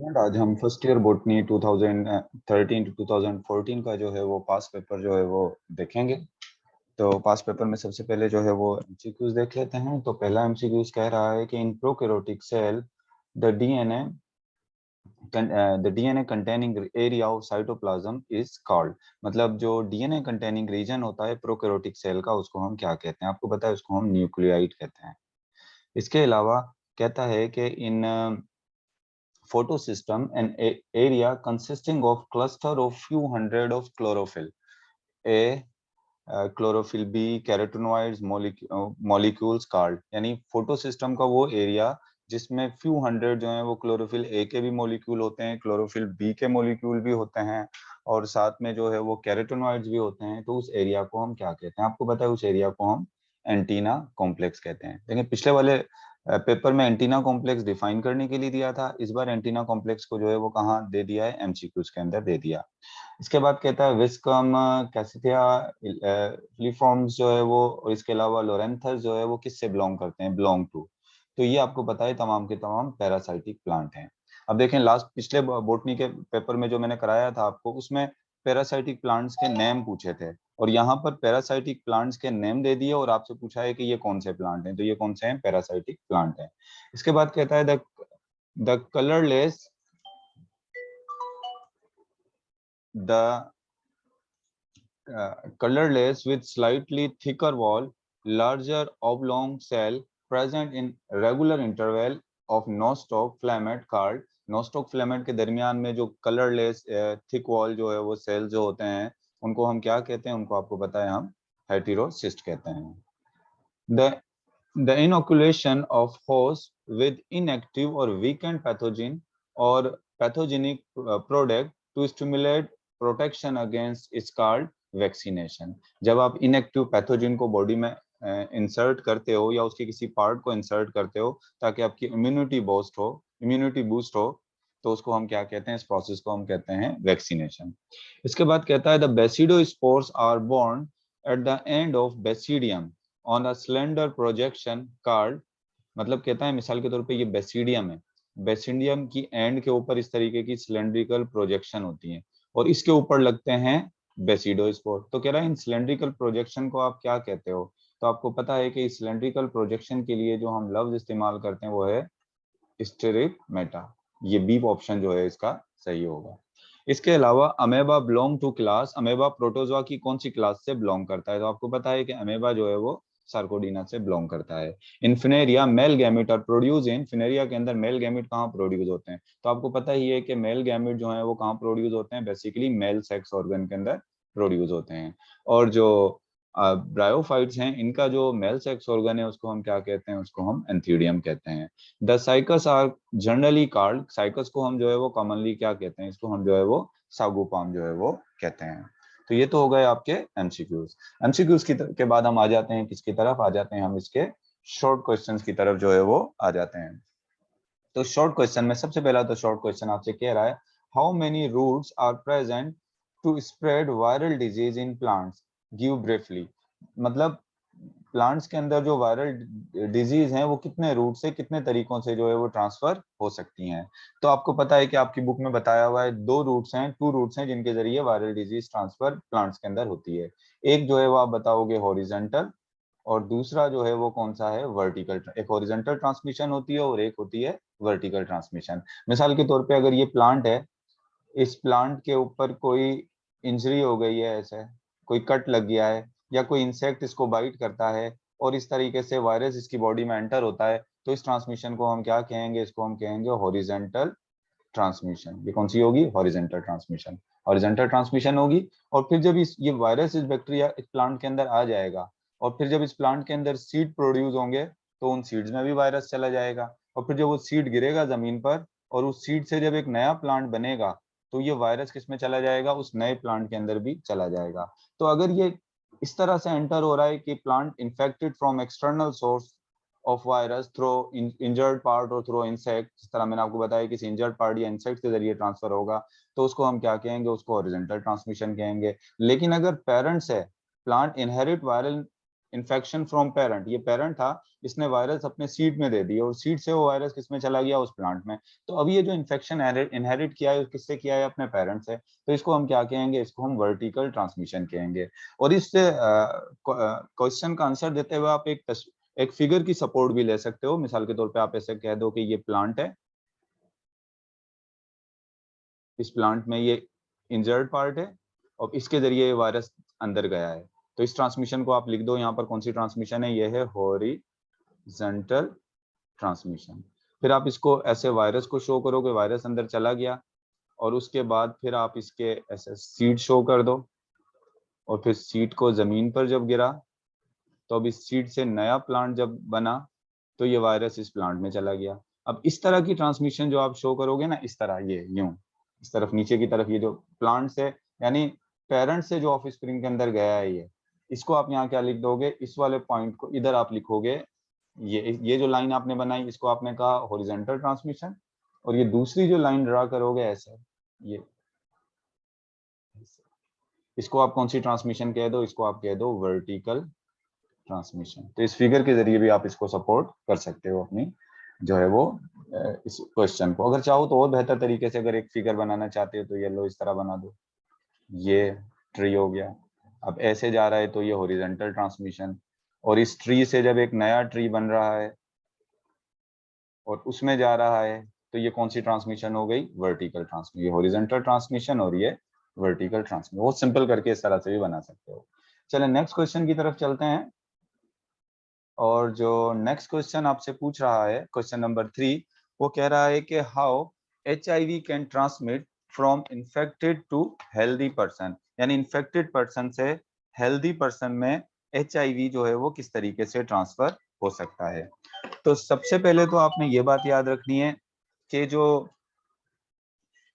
Student, आज हम first year botany 2013 to 2014 का जो है वो पास पेपर जो है वो देखेंगे। तो पास पेपर में सबसे पहले जो है वो एमसीक्यूज देख लेते हैं। तो पहला एमसीक्यूज कह रहा है कि in prokaryotic cell the DNA the DNA containing area of cytoplasm is called. मतलब जो डीएनए कंटेनिंग रीजन होता है प्रोकैरियोटिक सेल का, उसको हम क्या कहते हैं? आपको पता है, उसको हम न्यूक्लियाइड कहते हैं। इसके अलावा कहता है कि इन photosystem an area consisting of cluster of few hundred of chlorophyll a chlorophyll b carotenoids molecules called। यानी फोटोसिस्टम का वो एरिया जिसमें फ्यू हंड्रेड जो है वो क्लोरोफिल ए के भी मॉलिक्यूल होते हैं, क्लोरोफिल बी के मॉलिक्यूल भी होते हैं, और साथ में जो है वो कैरोटेनॉइड्स भी होते हैं। तो उस एरिया को हम क्या कहते हैं? आपको पता है, उस एरिया को हम एंटीना कॉम्प्लेक्स कहते हैं। देखिए, पिछले वाले पेपर में एंटीना कॉम्प्लेक्स डिफाइन करने के लिए दिया था, इस बार एंटीना कॉम्प्लेक्स को जो है वो कहाँ दे दिया है? एमसीक्यूज के अंदर दे दिया। इसके बाद कहता है विस्कम कैसिथिया फिलीफॉर्म्स जो है वो, और इसके अलावा लोरेंथस जो है वो किससे बिलोंग करते हैं? Belong to. तो ये आपको पता है तमाम के तमाम पैरासाइटिक प्लांट हैं। अब देखें, लास्ट पिछले बोटनी के पेपर में जो मैंने कराया था आपको, उसमें पैरासाइटिक प्लांट्स के नेम पूछे थे, और यहाँ पर पैरासाइटिक प्लांट्स के नेम दे दिए और आपसे पूछा है कि ये कौन से प्लांट हैं। तो ये कौन से हैं? पैरासाइटिक प्लांट हैं। इसके बाद कहता है the colourless the colorless with slightly thicker wall, larger oblong cell present in regular interval of nostoc filament called। nostoc filament के दरमियान में जो कलरलेस थिक वॉल जो है वो सेल जो होते हैं, उनको हम क्या कहते हैं? उनको आपको पता है, हम हेटेरोसिस्ट कहते हैं। The inoculation of host with inactive or weakened pathogen or pathogenic product to stimulate protection against is called vaccination। जब आप इनएक्टिव पैथोजन को बॉडी में इंसर्ट करते हो या उसके किसी पार्ट को इंसर्ट करते हो ताकि आपकी इम्यूनिटी बूस्ट हो, तो उसको हम क्या कहते हैं? इस प्रोसेस को हम कहते हैं वैक्सीनेशन। इसके बाद कहता है the basidiospores are borne at the end of basidium on a slender projection card. मतलब कहता है, मिसाल के तौर पे ये बेसिडियम है, बेसिडियम की एंड के ऊपर इस तरीके की सिलेंड्रिकल प्रोजेक्शन होती है और इसके ऊपर लगते हैं बेसिडोस्पोर। तो कह रहा है इन सिलेंड्रिकल प्रोजेक्शन को आप क्या कहते हो? तो आपको पता है कि सिलेंड्रिकल प्रोजेक्शन के लिए जो हम लफ्ज इस्तेमाल करते हैं वो है स्टेरिकमेटा। ये बी ऑप्शन जो है इसका सही होगा। इसके अलावा amoeba belong to class, amoeba protozoa की कौन सी क्लास से बिलोंग करता है? तो आपको पता है कि अमेबा जो है वो सार्कोडीना से बिलोंग करता है। In Funaria male gamete are produce in, Funaria के अंदर मेल गैमेट कहाँ प्रोड्यूस होते हैं? तो आपको पता ही है कि मेल गैमेट जो है वो कहाँ प्रोड्यूस होते हैं? बेसिकली मेल सेक्स ऑर्गन के अंदर प्रोड्यूस होते हैं। और जो ब्रायोफाइट्स हैं, इनका जो मेल सेक्स ऑर्गन है उसको हम क्या कहते हैं? उसको हम एंथीडियम कहते हैं। The cycas are generally called, cycas को हम जो है वो कॉमनली क्या कहते हैं? इसको हम जो है वो सागोपाम जो है वो कहते हैं। तो ये तो हो गए आपके एमसीक्यूज। एमसीक्यूज के बाद हम आ जाते हैं किसकी तरफ? आ जाते हैं हम इसके शॉर्ट क्वेश्चंस की तरफ जो है वो आ जाते हैं। तो शॉर्ट क्वेश्चन में सबसे पहला तो शॉर्ट क्वेश्चन आपसे कह रहा है how many routes are present to spread viral disease in plants, give briefly. मतलब प्लांट्स के अंदर जो वायरल डिजीज हैं वो कितने रूट से, कितने तरीकों से जो है वो ट्रांसफर हो सकती हैं? तो आपको पता है कि आपकी बुक में बताया हुआ है टू रूट्स हैं जिनके जरिए वायरल डिजीज ट्रांसफर प्लांट्स के अंदर होती है। एक जो है वो आप बताओगे हॉरिजॉन्टल, और दूसरा जो है वो कौन सा है? वर्टिकल। एक हॉरिजॉन्टल ट्रांसमिशन होती है और एक होती है वर्टिकल ट्रांसमिशन। मिसाल के तौर पे अगर ये प्लांट है, इस प्लांट के ऊपर कोई इंजरी हो गई है, ऐसे कोई कट लग गया है, या कोई इंसेक्ट इसको बाइट करता है और इस तरीके से वायरस इसकी बॉडी में एंटर होता है, तो इस ट्रांसमिशन को हम क्या कहेंगे? इसको हम कहेंगे हॉरिजॉन्टल ट्रांसमिशन। ये कौन सी होगी? Horizontal transmission. हॉरिजॉन्टल ट्रांसमिशन होगी। और फिर जब ये वायरस, इस बैक्टीरिया इस प्लांट के अंदर आ जाएगा, और फिर जब इस प्लांट के अंदर सीड प्रोड्यूस होंगे तो उन सीड्स में भी वायरस चला जाएगा, और फिर जब वो सीड गिरेगा जमीन पर और उस सीड से जब एक नया प्लांट बनेगा, तो ये वायरस किस में चला जाएगा? उस नए प्लांट के अंदर भी चला जाएगा। तो अगर ये इस तरह से एंटर हो रहा है कि plant infected from external source of virus through injured part और थ्रू इंसेक्ट, जिस तरह मैंने आपको बताया किसी इंजर्ड पार्ट या इंसेक्ट के जरिए ट्रांसफर होगा, तो उसको हम क्या कहेंगे? उसको हॉरिजॉन्टल ट्रांसमिशन कहेंगे। लेकिन अगर पेरेंट्स है, plant inherit viral infection from parent, ये पेरेंट था, इसने वायरस अपने सीड में दे दिया और सीड से वो वायरस किस में चला गया, उस प्लांट में। तो अब ये जो इन्फेक्शन इनहेरिट किया है किससे किया है, अपने पेरेंट से। तो इसको हम क्या कहेंगे, इसको हम वर्टिकल ट्रांसमिशन कहेंगे। और इससे क्वेश्चन का आंसर देते हुए आप एक फिगर की सपोर्ट भी ले सकते हो। मिसाल के तौर पे आप ऐसे कह दो कि ये प्लांट है, इस प्लांट में ये इंजर्ड पार्ट है और इसके जरिए ये वायरस अंदर गया है। तो इस ट्रांसमिशन को आप लिख दो यहाँ पर, कौन सी ट्रांसमिशन है, ये है हॉरिजॉन्टल ट्रांसमिशन। फिर आप इसको ऐसे वायरस को शो करो कि वायरस अंदर चला गया, और उसके बाद फिर आप इसके ऐसे सीड शो कर दो, और फिर सीड को जमीन पर जब गिरा तो अब इस सीड से नया प्लांट जब बना तो ये वायरस इस प्लांट में चला गया। अब इस तरह की ट्रांसमिशन जो आप शो करोगे ना, इस तरह ये यूं इस तरफ नीचे की तरफ, ये जो प्लांट से यानी पेरेंट से जो ऑफ स्प्रिंग के अंदर गया है, ये इसको आप यहाँ क्या लिख दोगे, इस वाले पॉइंट को इधर आप लिखोगे, ये जो लाइन आपने बनाई इसको आपने कहा हॉरिजॉन्टल ट्रांसमिशन, और ये दूसरी जो लाइन ड्रा करोगे ऐसे, ये इसको आप कौन सी ट्रांसमिशन कह दो, इसको आप कह दो वर्टिकल ट्रांसमिशन। तो इस फिगर के जरिए भी आप इसको सपोर्ट कर सकते हो अपनी जो है वो इस क्वेश्चन को। अगर चाहो तो और बेहतर तरीके से अगर एक फिगर बनाना चाहते हो तो ये लो इस तरह बना दो, ये ट्री हो गया, अब ऐसे जा रहा है तो ये हॉरिजॉन्टल ट्रांसमिशन, और इस ट्री से जब एक नया ट्री बन रहा है और उसमें जा रहा है तो ये कौन सी ट्रांसमिशन हो गई, वर्टिकल ट्रांसमिशन। ये हॉरिजॉन्टल ट्रांसमिशन और ये वर्टिकल ट्रांसमिशन, बहुत सिंपल करके इस तरह से भी बना सकते हो। चले नेक्स्ट क्वेश्चन की तरफ चलते हैं। और जो नेक्स्ट क्वेश्चन आपसे पूछ रहा है, क्वेश्चन नंबर 3, वो कह रहा है कि how HIV can transmit from infected to healthy person, यानी इन्फेक्टेड पर्सन से हेल्दी पर्सन में HIV जो है वो किस तरीके से ट्रांसफर हो सकता है। तो सबसे पहले तो आपने ये बात याद रखनी है कि जो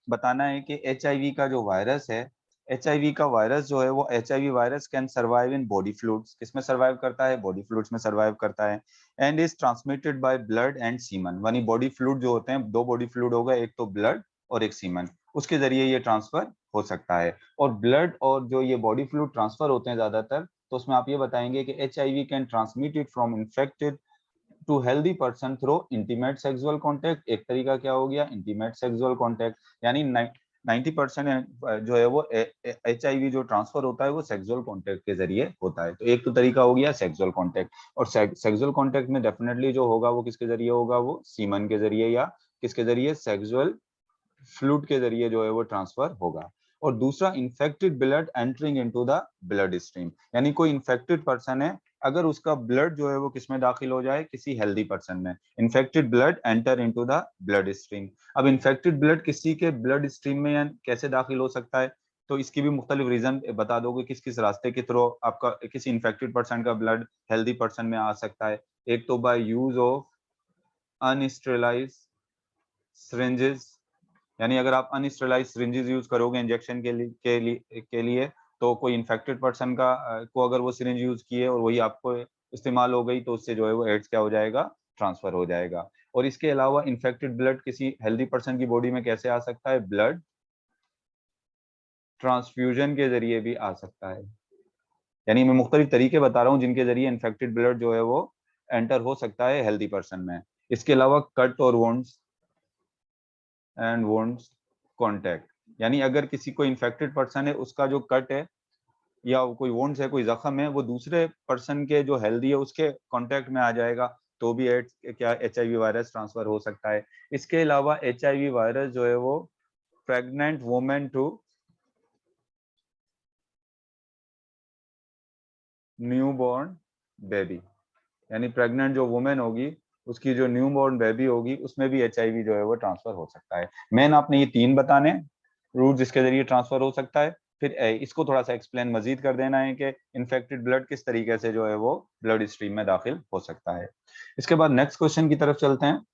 बताना है कि HIV का जो वायरस है, HIV का वायरस जो है वो HIV virus can survive in body fluids, किसमें सर्वाइव करता है, बॉडी फ्लूइड्स में सर्वाइव करता है, and is transmitted by blood and semen. यानी बॉडी फ्लूइड जो होते हैं, दो बॉडी फ्लूइड होगा, एक तो ब्लड और एक सीमन, उसके जरिए ये ट्रांसफर हो सकता है। और ब्लड और जो ये बॉडी फ्लूइड ट्रांसफर होते हैं ज्यादातर, तो उसमें आप ये बताएंगे कि HIV can transmit it from infected to healthy person through intimate sexual contact. एक तरीका क्या हो गया, इंटीमेट सेक्सुअल कॉन्टेक्ट, यानी 90% जो है वो HIV जो ट्रांसफर होता है वो सेक्सुअल कॉन्टेक्ट के जरिए होता है। तो एक तो तरीका हो गया सेक्सुअल कॉन्टेक्ट, और सेक्सुअल कॉन्टेक्ट में डेफिनेटली जो होगा वो किसके जरिए होगा, वो सीमन के जरिए या किसके जरिए, सेक्सुअल फ्लूइड के जरिए जो है वो ट्रांसफर होगा। और दूसरा, infected blood entering into the blood stream, यानी कोई इन्फेक्टेड पर्सन है, अगर उसका ब्लड जो है वो किसमें दाखिल हो जाए, किसी हेल्दी पर्सन में, infected blood enter into the blood stream. अब इन्फेक्टेड ब्लड किसी के ब्लड स्ट्रीम में या कैसे दाखिल हो सकता है, तो इसकी भी मुख्तलिफ रीजन बता दोगे, किस किस रास्ते के थ्रू आपका किसी इन्फेक्टेड पर्सन का ब्लड हेल्दी पर्सन में आ सकता है। एक तो बाय यूज ऑफ अनस्टेरिलाइज्ड सिरिंजेस, यानी अगर आप अनस्टेरिलाइज्ड सिरिंजेस यूज करोगे इंजेक्शन के लिए तो कोई इन्फेक्टेड पर्सन का को अगर वो सिरिंज यूज किए और वही आपको इस्तेमाल हो गई तो उससे जो है वो एड्स क्या हो जाएगा, ट्रांसफर हो जाएगा। और इसके अलावा इन्फेक्टेड ब्लड किसी हेल्दी पर्सन की बॉडी में कैसे आ सकता है, ब्लड ट्रांसफ्यूजन के जरिए भी आ सकता है। यानी मैं मुख्तलिफ तरीके बता रहा हूँ जिनके जरिए इन्फेक्टेड ब्लड जो है वो एंटर हो सकता है हेल्दी पर्सन में। इसके अलावा कट और वोन्ड्स एंड वोन्ड्स कॉन्टैक्ट, यानी अगर किसी को इन्फेक्टेड पर्सन है उसका जो कट है या कोई वोन्ड्स है, कोई जख्म है, वो दूसरे पर्सन के जो हेल्दी है उसके कांटेक्ट में आ जाएगा तो भी क्या HIV वायरस ट्रांसफर हो सकता है। इसके अलावा HIV वायरस जो है वो pregnant women to newborn baby, यानी प्रेग्नेंट जो वुमेन होगी उसकी जो न्यूबॉर्न बेबी होगी उसमें भी HIV जो है वो ट्रांसफर हो सकता है। मेन आपने ये 3 बताने रूट जिसके जरिए ट्रांसफर हो सकता है, फिर इसको थोड़ा सा एक्सप्लेन मजीद कर देना है कि इन्फेक्टेड ब्लड किस तरीके से जो है वो ब्लड स्ट्रीम में दाखिल हो सकता है। इसके बाद नेक्स्ट क्वेश्चन की तरफ चलते हैं।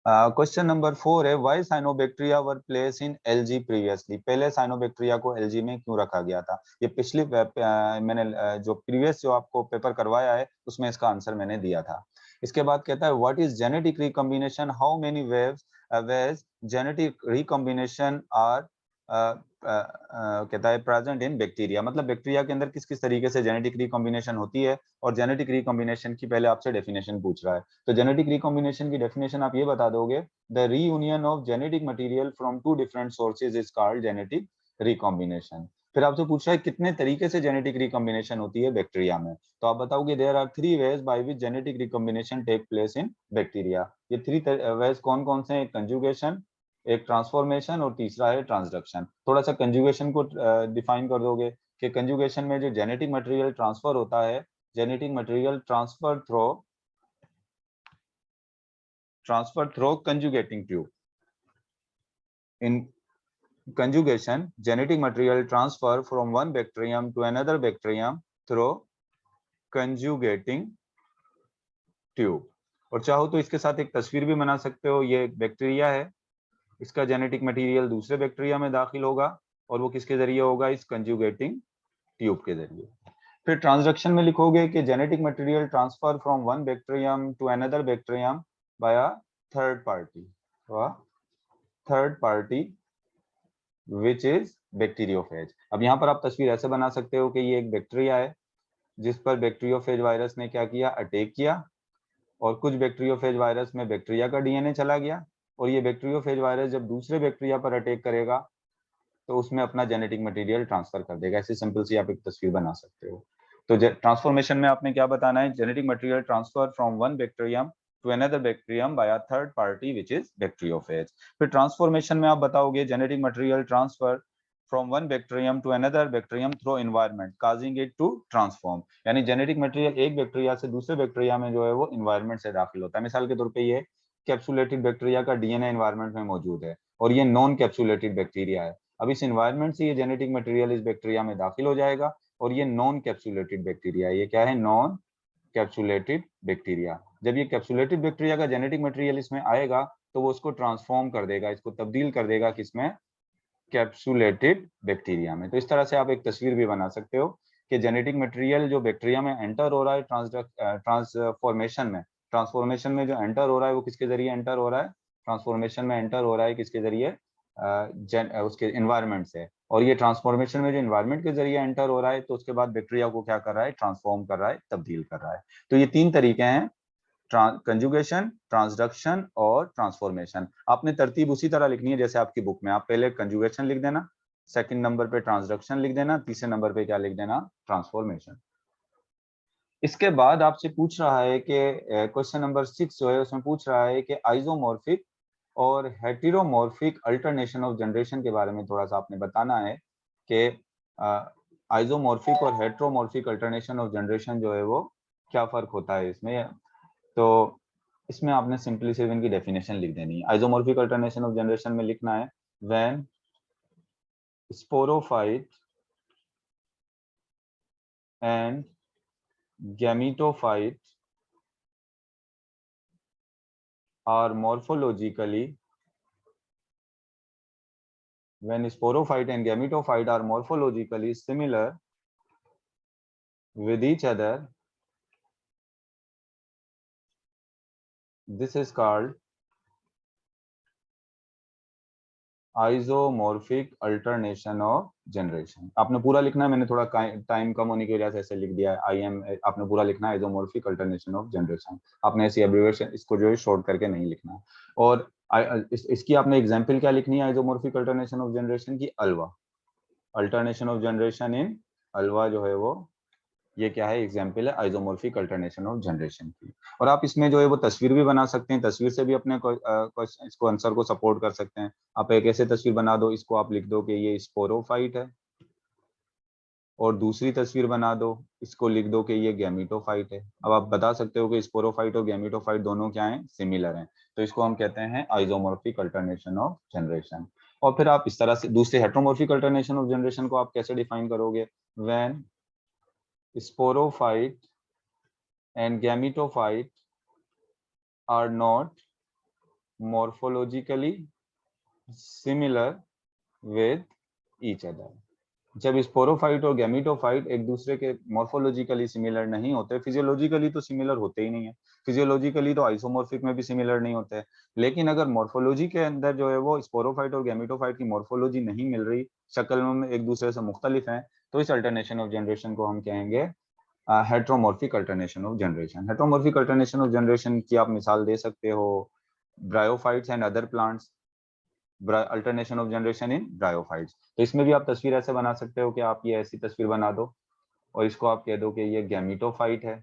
क्वेश्चन नंबर 4 है, why cyanobacteria were place in LG previously, पहले साइनोबैक्टीरिया को एलजी में क्यों रखा गया था। ये पिछली मैंने जो प्रीवियस जो आपको पेपर करवाया है उसमें इसका आंसर मैंने दिया था। इसके बाद कहता है what is genetic recombination, how many ways genetic recombination are कहता है प्रेजेंट इन बैक्टीरिया, मतलब बैक्टीरिया के अंदर किस किस तरीके से जेनेटिक रिकॉम्बिनेशन होती है, और जेनेटिक रिकॉम्बिनेशन की पहले आपसे डेफिनेशन पूछ रहा है। तो जेनेटिक रिकॉम्बिनेशन की डेफिनेशन आप ये बता दोगे, the reunion of genetic material from two different sources is called genetic recombination. फिर आपसे पूछ रहा है कितने तरीके से जेनेटिक रिकॉम्बिनेशन होती है बैक्टीरिया में, तो आप बताओगे there are 3 ways by which genetic recombination take place in bacteria. ये 3 वेज कौन कौन से हैं? एक कंजुगेशन, एक ट्रांसफॉर्मेशन, और तीसरा है ट्रांसडक्शन। थोड़ा सा कंजुगेशन को डिफाइन कर दोगे कि कंजुगेशन में जो जेनेटिक मटेरियल ट्रांसफर होता है, genetic material transfer through conjugating tube. In conjugation, genetic material transfer from one bacterium to another bacterium through conjugating tube। और चाहो तो इसके साथ एक तस्वीर भी बना सकते हो। ये एक बैक्टीरिया है, इसका जेनेटिक मटेरियल दूसरे बैक्टीरिया में दाखिल होगा, और वो किसके जरिए होगा? इस कंजुगेटिंग ट्यूब के जरिए। फिर ट्रांसडक्शन में लिखोगे कि genetic material transfer from one bacterium to another bacterium by third party, third party which is bacteriophage. अब यहाँ पर आप तस्वीर ऐसे बना सकते हो कि ये एक बैक्टीरिया है जिस पर बैक्टीरियोफेज वायरस ने क्या किया? अटैक किया, और कुछ बैक्टीरियोफेज वायरस में बैक्टीरिया का डीएनए चला गया, और ये बैक्टीरियोफेज वायरस जब दूसरे बैक्टीरिया पर अटैक करेगा तो उसमें अपना जेनेटिक मटेरियल ट्रांसफर कर देगा। ऐसी सिंपल सी आप एक तस्वीर बना सकते हो। तो ट्रांसफॉर्मेशन में आपने क्या बताना है? Genetic material transfer from one bacterium to another bacterium by a third party which is bacteriophage. फिर ट्रांसफॉर्मेशन में आप बताओगे genetic material transfer from one bacterium to another bacterium through environment causing it to transform. यानी genetic material एक bacteria से दूसरे bacteria में जो है वो एनवायरनमेंट से दाखिल होता है। मिसाल के तौर पे ये कैप्सुलेटेड बैक्टीरिया का डीएनए एनवायरनमेंट में मौजूद है, और ये नॉन कैप्सुलेटेड बैक्टीरिया है। अब इस एनवायरनमेंट से ये जेनेटिक मटेरियल इस बैक्टीरिया में दाखिल हो जाएगा, और ये नॉन कैप्सुलेटेड बैक्टीरिया, ये क्या है? Non capsulated bacteria. जब ये कैप्सुलेटेड बैक्टीरिया का जेनेटिक मटेरियल इसमें आएगा तो वो उसको ट्रांसफॉर्म कर देगा, इसको तब्दील कर देगा किसमें? कैप्सुलेटेड बैक्टीरिया में। तो इस तरह से आप एक तस्वीर भी बना सकते हो कि जेनेटिक मटेरियल जो बैक्टीरिया में एंटर हो रहा है ट्रांसफॉर्मेशन में, ट्रांसफॉर्मेशन में जो एंटर हो रहा है वो किसके जरिए एंटर हो रहा है? ट्रांसफॉर्मेशन में एंटर हो रहा है किसके जरिए? उसके एनवायरनमेंट से। और ये ट्रांसफॉर्मेशन में जो एनवायरनमेंट के जरिए एंटर हो रहा है तो उसके बाद बैक्टीरिया को क्या कर रहा है? ट्रांसफॉर्म कर रहा है, तब्दील कर रहा है। तो ये 3 तरीके हैं, कंजुगेशन, ट्रांसडक्शन और ट्रांसफॉर्मेशन। आपने तरतीब उसी तरह लिखनी है जैसे आपकी बुक में। आप पहले कंजुगेशन लिख देना, सेकंड नंबर पे ट्रांसडक्शन लिख देना, तीसरे नंबर पे क्या लिख देना? ट्रांसफॉर्मेशन। इसके बाद आपसे पूछ रहा है कि क्वेश्चन नंबर 6 जो है उसमें पूछ रहा है कि आइसोमॉर्फिक और हेटेरोमॉर्फिक अल्टरनेशन ऑफ जनरेशन के बारे में थोड़ा सा आपने बताना है कि आइसोमॉर्फिक और हेटेरोमॉर्फिक अल्टरनेशन ऑफ जनरेशन जो है वो क्या फर्क होता है इसमें। तो इसमें आपने सिंपली सिर्फ इनकी डेफिनेशन लिख देनी है। आइसोमॉर्फिक अल्टरनेशन ऑफ जनरेशन में लिखना है when sporophyte and gametophyte are morphologically when sporophyte and gametophyte are morphologically similar with each other, this is called isomorphic alternation of generation. आपने पूरा लिखना है, मैंने थोड़ा टाइम कम होने की वजह से ऐसे लिख दिया है आईएम। आपने पूरा लिखना है आइसोमॉर्फिक अल्टरनेशन ऑफ जनरेशन। आपने ऐसी एब्रिविएशन इसको जो है शॉर्ट करके नहीं लिखना। और इसकी आपने एग्जांपल क्या लिखनी है आइसोमॉर्फिक अल्टरनेशन ऑफ जनरेशन की? Alva, alternation of generation in Alva जो है वो ये क्या है? एग्जाम्पल है आइसोमॉर्फिक अल्टरनेशन ऑफ जनरेशन की। और आप इसमें जो है वो तस्वीर भी बना सकते हैं, तस्वीर से भी अपने इसको आंसर को सपोर्ट कर सकते हैं। आप एक ऐसे तस्वीर बना दो, इसको आप लिख दो कि ये स्पोरोफाइट है, और दूसरी तस्वीर बना दो, इसको लिख दो कि ये गैमीटोफाइट है। अब आप बता सकते हो कि स्पोरोफाइट और गैमीटोफाइट दोनों क्या हैं? सिमिलर हैं। तो इसको हम कहते हैं आइसोमॉर्फिक अल्टरनेशन ऑफ जनरेशन। और फिर आप इस तरह से दूसरे हेटेरोमॉर्फिक अल्टरनेशन ऑफ जनरेशन को आप कैसे डिफाइन करोगे? When sporophyte and gametophyte are not morphologically similar with each other। जब स्पोरोफाइट और गैमीटोफाइट एक दूसरे के मॉर्फोलॉजिकली सिमिलर नहीं होते, फिजियोलॉजिकली तो सिमिलर होते ही नहीं है, फिजियोलॉजिकली तो आइसोमॉर्फिक में भी सिमिलर नहीं होते हैं, लेकिन अगर मॉर्फोलॉजी के अंदर जो है वो स्पोरोफाइट और गैमीटोफाइट की मॉर्फोलॉजी नहीं मिल रही, शक्ल में एक दूसरे से मुख्तलिफ हैं, तो इस अल्टरनेशन ऑफ जनरेशन को हम कहेंगे heteromorphic alternation of generation. Heteromorphic alternation of generation की आप मिसाल दे सकते हो bryophytes and other plants, alternation of generation in bryophytes. तो इसमें भी आप तस्वीर ऐसे बना सकते हो कि आप ये ऐसी तस्वीर बना दो और इसको आप कह दो कि ये गैमीटोफाइट है,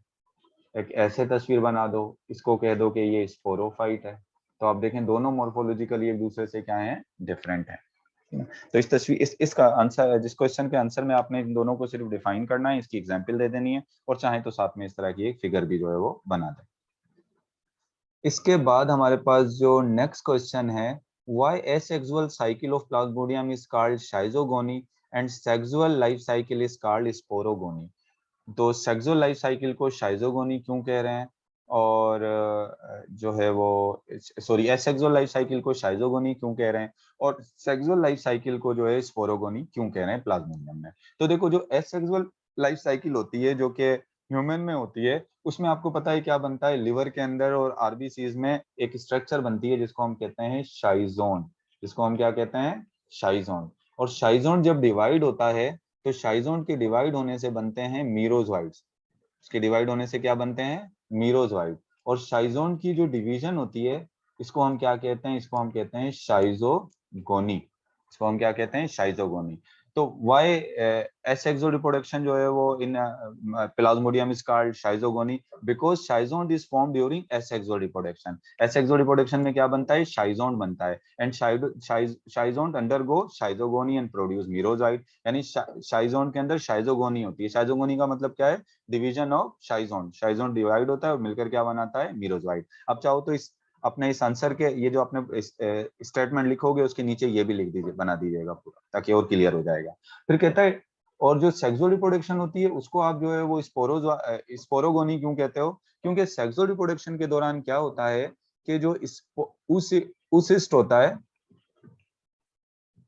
एक ऐसे तस्वीर बना दो, इसको कह दो कि ये स्पोरोफाइट है। तो आप देखें दोनों मॉर्फोलॉजिकली एक दूसरे से क्या है, डिफरेंट है। तो इस तस्वीर इसका आंसर, जिस क्वेश्चन के आंसर में आपने इन दोनों को सिर्फ डिफाइन करना है, इसकी एग्जांपल दे देनी है और चाहे तो साथ में इस तरह की एक फिगर भी जो है वो बना दें। इसके बाद हमारे पास जो नेक्स्ट क्वेश्चन है, why asexual cycle of plasmodium is called schizogony and sexual life cycle is called sporogony। तो सेक्सुअल लाइफ साइकिल को शाइजोगोनी क्यों कह रहे हैं, और जो है वो सॉरी एसेक्सुअल लाइफ साइकिल को शाइजोगोनी क्यों कह रहे हैं, और सेक्सुअल लाइफ साइकिल को जो है स्पोरोगोनी क्यों कह रहे हैं प्लाज्मोडियम में। तो देखो जो एसेक्सुअल लाइफ साइकिल होती है जो कि ह्यूमन में होती है, उसमें आपको पता है क्या बनता है, लिवर के अंदर और आरबीसीज में एक स्ट्रक्चर बनती है जिसको हम कहते हैं शाइजोन, जिसको हम क्या कहते हैं, शाइजोन। और शाइजोन जब डिवाइड होता है तो शाइजोन के डिवाइड होने से बनते हैं मीरोजोइड्स, उसके डिवाइड होने से क्या बनते हैं, मीरोजोइड। और शाइजोन की जो डिवीजन होती है इसको हम क्या कहते हैं, इसको हम कहते हैं शाइजोगोनी, इसको हम क्या कहते हैं, शाइजोगोनी। तो वाई एसेक्सुअल रिप्रोडक्शन जो है वो in plasmodium is called schizogony, because शाइजोन is form during asexual reproduction. Asexual reproduction में क्या बनता है, शाइजोन बनता है, एंड शाइजोन undergo schizogony and produce merozoite. यानी शाइजोन के अंदर शाइजोगोनी होती है। शाइजोगोनी का मतलब क्या है, डिवीजन ऑफ शाइजोन, शाइजोन डिवाइड होता है और मिलकर क्या बनाता है, मीरोजोइड। अब चाहो तो इस अपने इस आंसर के ये जो आपने स्टेटमेंट लिखोगे उसके नीचे ये भी लिख दीजिए, बना दीजिएगा पूरा, ताकि और क्लियर हो जाएगा। फिर कहता है और जो सेक्सुअल रिप्रोडक्शन होती है उसको आप जो है वो स्पोरोगोनी क्यों कहते हो, क्योंकि सेक्सुअल रिप्रोडक्शन के दौरान क्या होता है कि जो उसिस्ट होता है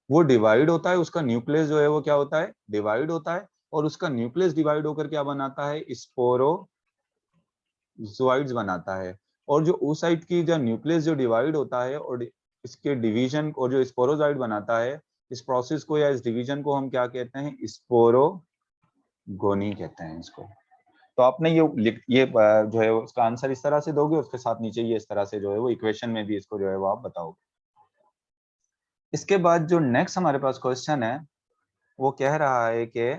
वो डिवाइड होता है, उसका न्यूक्लियस जो है वो क्या होता है, डिवाइड होता है, और उसका न्यूक्लियस डिवाइड होकर क्या बनाता है, स्पोरोजोइड्स बनाता है। और जो oocyte की जो न्यूक्लियस जो डिवाइड होता है और इसके डिवीजन और जो स्पोरोजोइड बनाता है, इस प्रोसेस को या इस डिवीजन को हम क्या कहते हैं, स्पोरोगोनी कहते हैं इसको। तो आपने ये जो है उसका आंसर इस तरह से दोगे, उसके साथ नीचे ये इस तरह से जो है वो इक्वेशन में भी इसको जो है वो आप बताओगे। इसके बाद जो नेक्स्ट हमारे पास क्वेश्चन है वो कह रहा है कि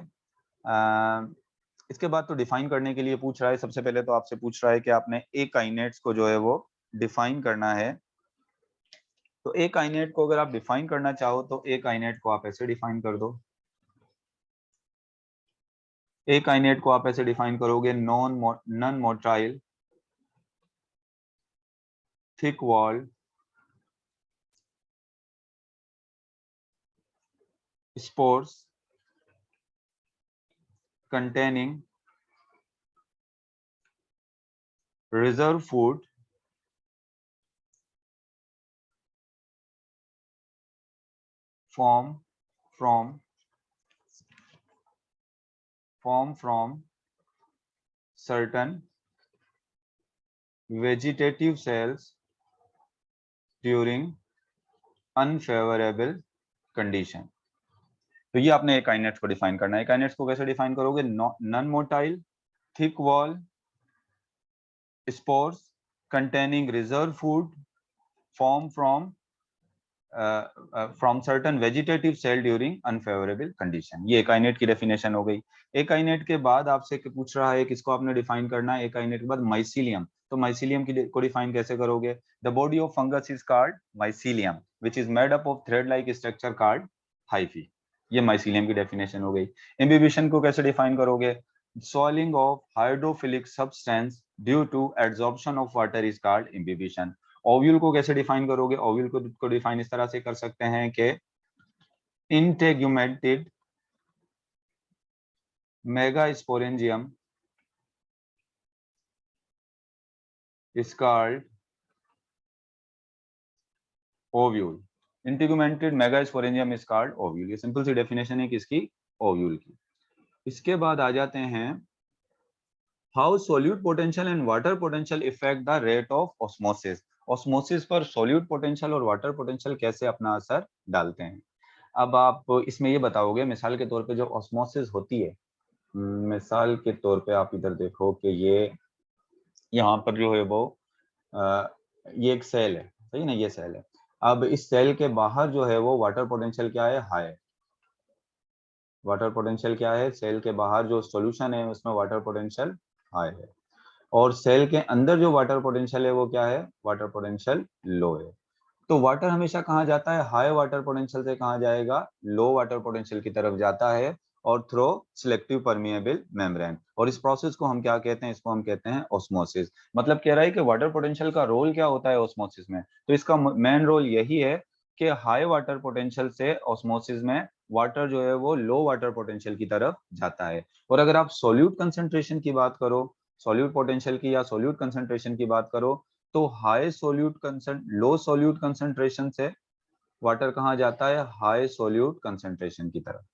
इसके बाद तो डिफाइन करने के लिए पूछ रहा है, सबसे पहले तो आपसे पूछ रहा है कि आपने ए काइनेट्स को जो है वो डिफाइन करना है। तो ए काइनेट को अगर आप डिफाइन करना चाहो तो ए काइनेट को आप ऐसे डिफाइन कर दो, ए काइनेट को आप ऐसे डिफाइन करोगे, non motile thick wall spores containing reserve food form from certain vegetative cells during unfavorable condition। तो ये आपने काइनेट्स को डिफाइन करना है। काइनेट्स को कैसे डिफाइन करोगे, non motile thick wall spores containing reserve food form from certain vegetative cell during unfavourable condition. ये काइनेट की डेफिनेशन हो गई। एक काइनेट के बाद आपसे पूछ रहा है किसको आपने डिफाइन करना है, एक काइनेट के बाद माइसीलियम। तो माइसीलियम को डिफाइन कैसे करोगे, the body of fungus is called mycelium which is made up of thread like structure called hyphae. ये माइसीलियम की डेफिनेशन हो गई। इम्बिबिशन को कैसे डिफाइन करोगे, swelling of hydrophilic substance due to adsorption of water is called imbibition। Ovule को कैसे define करोगे, ओव्यूल को डिफाइन इस तरह से कर सकते हैं कि integumented megasporangium is called ovule. Integumented megasporangium is called ovule. ये सिंपल सी डेफिनेशन है किसकी, ओव्यूल की। इसके बाद आ जाते हैं how solute potential and water potential effect the rate of osmosis. Osmosis पर सोल्यूट पोटेंशियल और वाटर पोटेंशियल कैसे अपना असर डालते हैं। अब आप इसमें ये बताओगे, मिसाल के तौर पे जो ऑस्मोसिस होती है, मिसाल के तौर पे आप इधर देखो कि ये यहाँ पर जो है वो ये एक सेल है, सही ना, ये सेल है। अब इस सेल के बाहर जो है वो वाटर पोटेंशियल क्या है, हाई है। वाटर पोटेंशियल क्या है, सेल के बाहर जो सॉल्यूशन है उसमें वाटर पोटेंशियल हाई है, और सेल के अंदर जो वाटर पोटेंशियल है वो क्या है, वाटर पोटेंशियल लो है। तो वाटर हमेशा कहाँ जाता है, हाई वाटर पोटेंशियल से कहाँ जाएगा, लो वाटर पोटेंशियल की तरफ जाता है, और थ्रो सिलेक्टिव परमिएबल मेम्ब्रेन। और इस प्रोसेस को हम क्या कहते हैं, इसको हम कहते हैं ऑस्मोसिस। मतलब कह रहा है कि वाटर पोटेंशियल का रोल क्या होता है ऑस्मोसिस में, तो इसका मेन रोल यही है कि हाई वाटर पोटेंशियल से ऑस्मोसिस में वाटर जो है वो लो वाटर पोटेंशियल की तरफ जाता है। और अगर आप सोल्यूट कंसंट्रेशन की बात करो, सोल्यूट पोटेंशियल की या सोल्यूट कंसंट्रेशन की बात करो, तो हाई सोल्यूट लो सोल्यूट कंसंट्रेशन से वाटर कहाँ जाता है, हाई सोल्यूट कंसंट्रेशन की तरफ।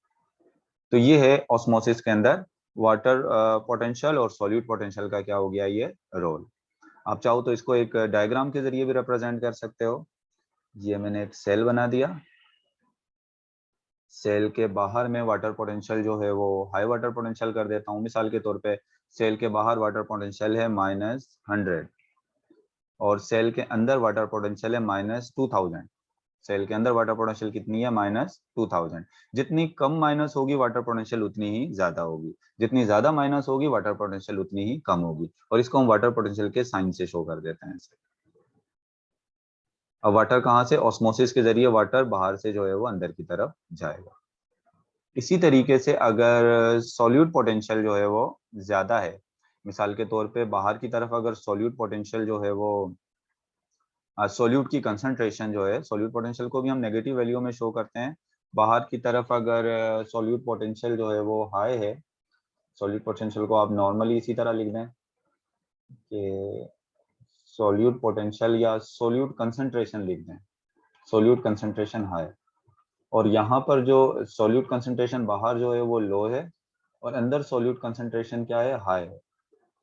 तो ये है ऑस्मोसिस के अंदर वाटर पोटेंशियल और सोल्यूट पोटेंशियल का क्या हो गया ये रोल। आप चाहो तो इसको एक डायग्राम के जरिए भी रिप्रेजेंट कर सकते हो। ये मैंने एक सेल बना दिया, सेल के बाहर में वाटर पोटेंशियल जो है वो हाई वाटर पोटेंशियल कर देता हूँ। मिसाल के तौर पे सेल के बाहर वाटर पोटेंशियल है -100, और सेल के अंदर वाटर पोटेंशियल है -2000। सेल के अंदर वाटर पोटेंशियल कितनी है, -2000। जितनी कम माइनस होगी वाटर पोटेंशियल उतनी ही ज्यादा होगी, जितनी ज्यादा माइनस होगी वाटर पोटेंशियल उतनी ही कम होगी, और इसको हम वाटर पोटेंशियल के साइन से शो कर देते हैं। अब वाटर कहाँ से, ऑस्मोसिस के जरिए वाटर बाहर से जो है वो अंदर की तरफ जाएगा। इसी तरीके से अगर सॉल्यूट पोटेंशियल जो है वो ज्यादा है, मिसाल के तौर पे बाहर की तरफ अगर सॉल्यूट पोटेंशियल जो है वो सोल्यूट की कंसंट्रेशन जो है, सोल्यूट पोटेंशियल को भी हम नेगेटिव वैल्यू में शो करते हैं। बाहर की तरफ अगर सोल्यूट पोटेंशियल जो है वो हाई है, सोल्यूट पोटेंशियल को आप नॉर्मली इसी तरह लिख दें कि सोल्यूट पोटेंशियल या सोल्यूट कंसंट्रेशन लिख दें, सोल्यूट कंसंट्रेशन हाई। और यहाँ पर जो सोल्यूट कंसंट्रेशन बाहर जो है वो लो है, और अंदर सोल्यूट कंसंट्रेशन क्या है, हाई है।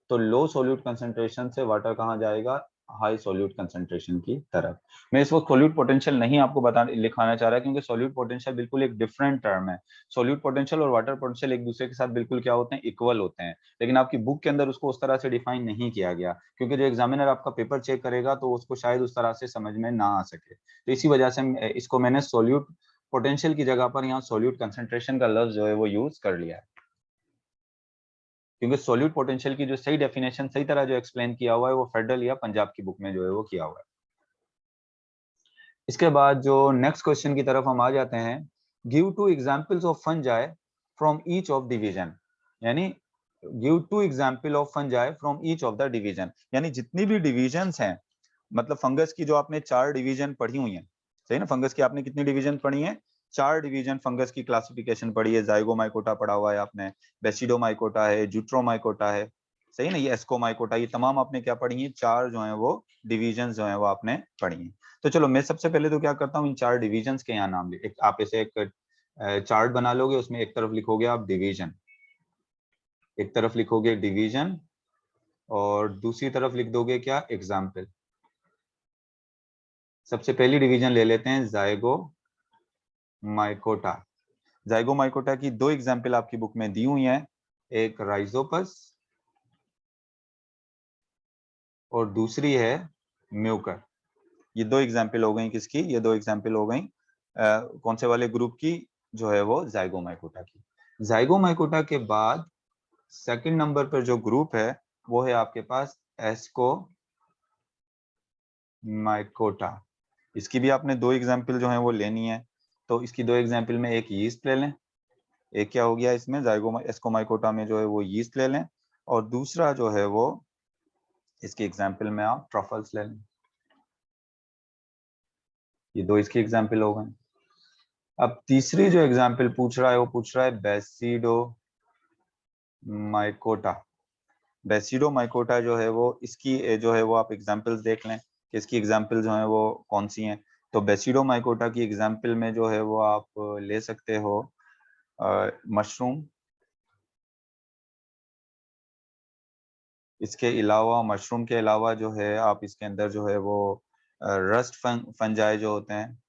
तो लो सोल्यूट कंसंट्रेशन से वाटर कहाँ जाएगा, हाई सोल्यूट कंसंट्रेशन की तरफ। मैं इस वक्त सोल्यूट पोटेंशियल नहीं आपको लिखाना चाह रहा, क्योंकि सोल्यूट पोटेंशियल बिल्कुल एक डिफरेंट टर्म है। सोल्यूट पोटेंशियल और वाटर पोटेंशियल एक दूसरे के साथ बिल्कुल क्या होते हैं, इक्वल होते हैं, लेकिन आपकी बुक के अंदर उसको उस तरह से डिफाइन नहीं किया गया, क्योंकि जो एग्जामिनर आपका पेपर चेक करेगा तो उसको शायद उस तरह से समझ में ना आ सके। तो इसी वजह से इसको मैंने सोल्यूट पोटेंशियल की जगह पर यहाँ सोल्यूट कंसंट्रेशन का लफ्ज जो है वो यूज कर लिया है, क्योंकि सोल्यूट पोटेंशियल की जो सही डेफिनेशन सही तरह जो एक्सप्लेन किया हुआ है वो फेडरल या पंजाब की बुक में जो है वो किया हुआ है। इसके बाद जो नेक्स्ट क्वेश्चन की तरफ हम आ जाते हैं, give two examples of fungi from each of division, यानी give two example of fungi from each of the division, यानी जितनी भी डिवीजन्स हैं, मतलब फंगस की जो आपने 4 डिवीजन पढ़ी हुई हैं, सही ना, फंगस की आपने कितनी डिवीजन पढ़ी है, 4 डिवीजन फंगस की क्लासिफिकेशन पढ़ी है। जाइगोमाइकोटा पढ़ा हुआ है आपने, बेसिडोमाइकोटा है, जूट्रोमाइकोटा है, सही ना, ये एस्कोमाइकोटा, ये तमाम आपने क्या पढ़ी है, 4 जो है वो डिवीजन जो है वो आपने पढ़ी है। तो चलो मैं सबसे पहले तो क्या करता हूँ, इन 4 डिवीजन के यहाँ नाम लिख, आप इसे एक चार्ट बना लोगे, उसमें एक तरफ लिखोगे आप डिवीजन, एक तरफ लिखोगे डिवीजन, और दूसरी तरफ लिख दोगे क्या, एग्जाम्पल। सबसे पहली डिवीजन ले लेते हैं जाइगोमाइकोटा। जाइगोमाइकोटा की 2 एग्जाम्पल आपकी बुक में दी हुई हैं, एक राइजोपस और दूसरी है म्यूकर। ये 2 एग्जाम्पल हो गई किसकी, ये 2 एग्जाम्पल हो गई कौन से वाले ग्रुप की, जो है वो जाइगोमाइकोटा की। जाइगोमाइकोटा के बाद सेकंड नंबर पर जो ग्रुप है वो है आपके पास एस्कोमाइकोटा। इसकी भी आपने 2 एग्जाम्पल जो है वो लेनी है। तो इसकी 2 एग्जाम्पल में एक यीस्ट ले लें, एक क्या हो गया इसमें एस्कोमाइकोटा में जो है वो यीस्ट ले लें, और दूसरा जो है वो इसके एग्जाम्पल में आप ट्रफल्स ले लें। ये 2 इसकी एग्जाम्पल हो गए। अब तीसरी जो एग्जाम्पल पूछ रहा है वो पूछ रहा है बेसिडोमाइकोटा। बेसिडोमाइकोटा जो है वो इसकी जो है वो आप एग्जाम्पल्स देख लें कि इसकी एग्जाम्पल जो है वो कौन सी हैं। तो बेसिडोमाइकोटा की एग्जाम्पल में जो है वो आप ले सकते हो मशरूम, इसके अलावा मशरूम के अलावा जो है आप इसके अंदर जो है वो रस्ट फंजाई जो होते हैं,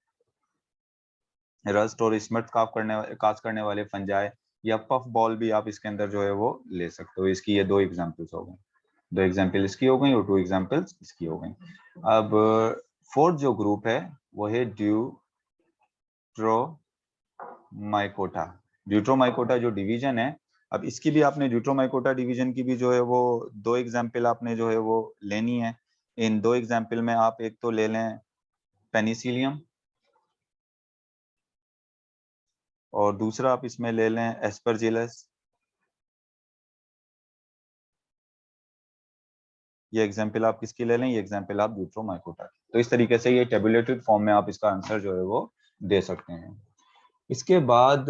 रस्ट और स्मट काज करने वाले फंजाई, या पफ बॉल भी आप इसके अंदर जो है वो ले सकते हो। इसकी ये दो एग्जांपल्स हो गई, दो एग्जांपल इसकी हो गई और टू एग्जांपल्स इसकी हो गई। अब फोर्थ जो ग्रुप है वो है ड्यूट्रोमाइकोटा। ड्यूट्रोमाइकोटा जो डिवीजन है, अब इसकी भी आपने ड्यूट्रोमाइकोटा डिवीजन की भी जो है वो दो एग्जांपल आपने जो है वो लेनी है। इन दो एग्जांपल में आप एक तो ले लें पेनिसिलियम, और दूसरा आप इसमें ले लें एस्परजिलस। ये एग्जाम्पल आप किसकी ले लें, ये एग्जाम्पल आप ड्यूट्रोमाइकोटा की। तो इस तरीके से ये टेबुलेटेड फॉर्म में आप इसका आंसर जो है वो दे सकते हैं। इसके बाद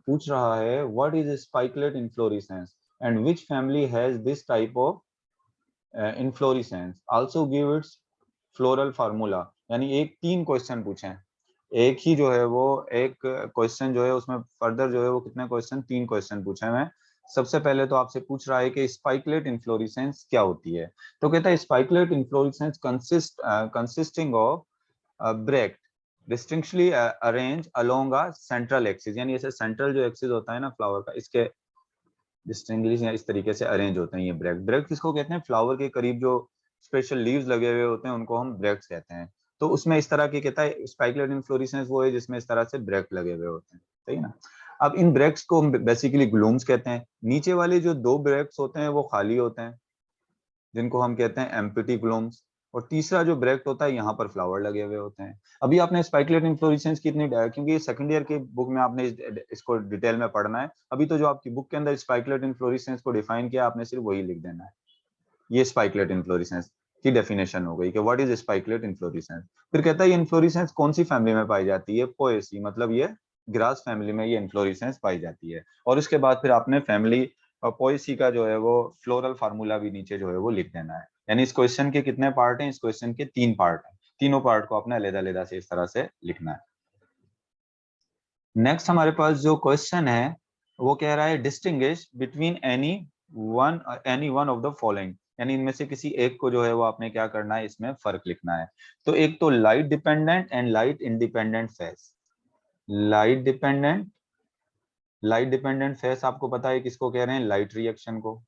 पूछ रहा है what is spikelet inflorescence and which family has this type of inflorescence, also give its floral formula. यानी एक तीन क्वेश्चन पूछे हैं, एक ही जो है वो एक क्वेश्चन जो है उसमें फर्दर जो है वो कितने क्वेश्चन, तीन क्वेश्चन पूछे हैं। सबसे पहले तो आपसे पूछ रहा है कि स्पाइकलेट इन्फ्लोरेसेंस क्या होती है। तो कहता है spikelet inflorescence consisting of Brecht distinctly arrange along a central axis, यानी ऐसे सेंट्रल जो एक्सिस होता है ना फ्लावर का, इसके डिस्टिंग्विश या इस तरीके से अरेंज होते हैं ये ब्रेक्ट। ब्रेक्ट किसको कहते हैं, फ्लावर के करीब जो स्पेशल लीव्स लगे हुए होते हैं उनको हम ब्रेक्ट कहते हैं। तो उसमें इस तरह की कहता है स्पाइकलेट इन्फ्लोरेसेंस वो है जिसमें इस तरह से ब्रेक्ट लगे हुए होते हैं, सही ना। अब इन ब्रेक्ट्स को हम बेसिकली ग्लूम्स कहते हैं। नीचे वाले जो दो ब्रेक्ट्स होते हैं वो खाली होते हैं, जिनको हम कहते हैं एम्प्टी ग्लूम्स, और तीसरा जो ब्रेक्ट होता है यहाँ पर फ्लावर लगे हुए होते हैं। अभी आपने स्पाइकलेट इन्फ्लोरेसेंस कितनी, क्योंकि सेकंड ईयर की बुक में आपने इसको डिटेल में पढ़ना है, अभी तो जो आपकी बुक के अंदर स्पाइकलेट इन्फ्लोरेसेंस को डिफाइन किया आपने सिर्फ वही लिख देना है। ये स्पाइकलेट इन्फ्लोरेसेंस की डेफिनेशन हो गई कि व्हाट इज स्पाइकलेट इन्फ्लोरेसेंस। फिर कहता है ये इन्फ्लोरेसेंस कौन सी फैमिली में पाई जाती है, पोएसी, मतलब ये ग्रास फैमिली में ये इन्फ्लोरेसेंस पाई जाती है। और उसके बाद फिर आपने फैमिली और पोएसी का जो है वो फ्लोरल फार्मूला भी नीचे जो है वो लिख देना है। यानी इस क्वेश्चन के कितने पार्ट हैं, इस क्वेश्चन के तीन पार्ट हैं, तीनों पार्ट को आपने अलग-अलग से इस तरह से लिखना है। नेक्स्ट हमारे पास जो क्वेश्चन है वो कह रहा है distinguish between any one of the following, यानी इनमें से किसी एक को जो है वो आपने क्या करना है, इसमें फर्क लिखना है। तो एक तो light dependent and light independent face. Light dependent, light dependent face आपको पता है किसको कह रहे हैं, लाइट रिएक्शन को।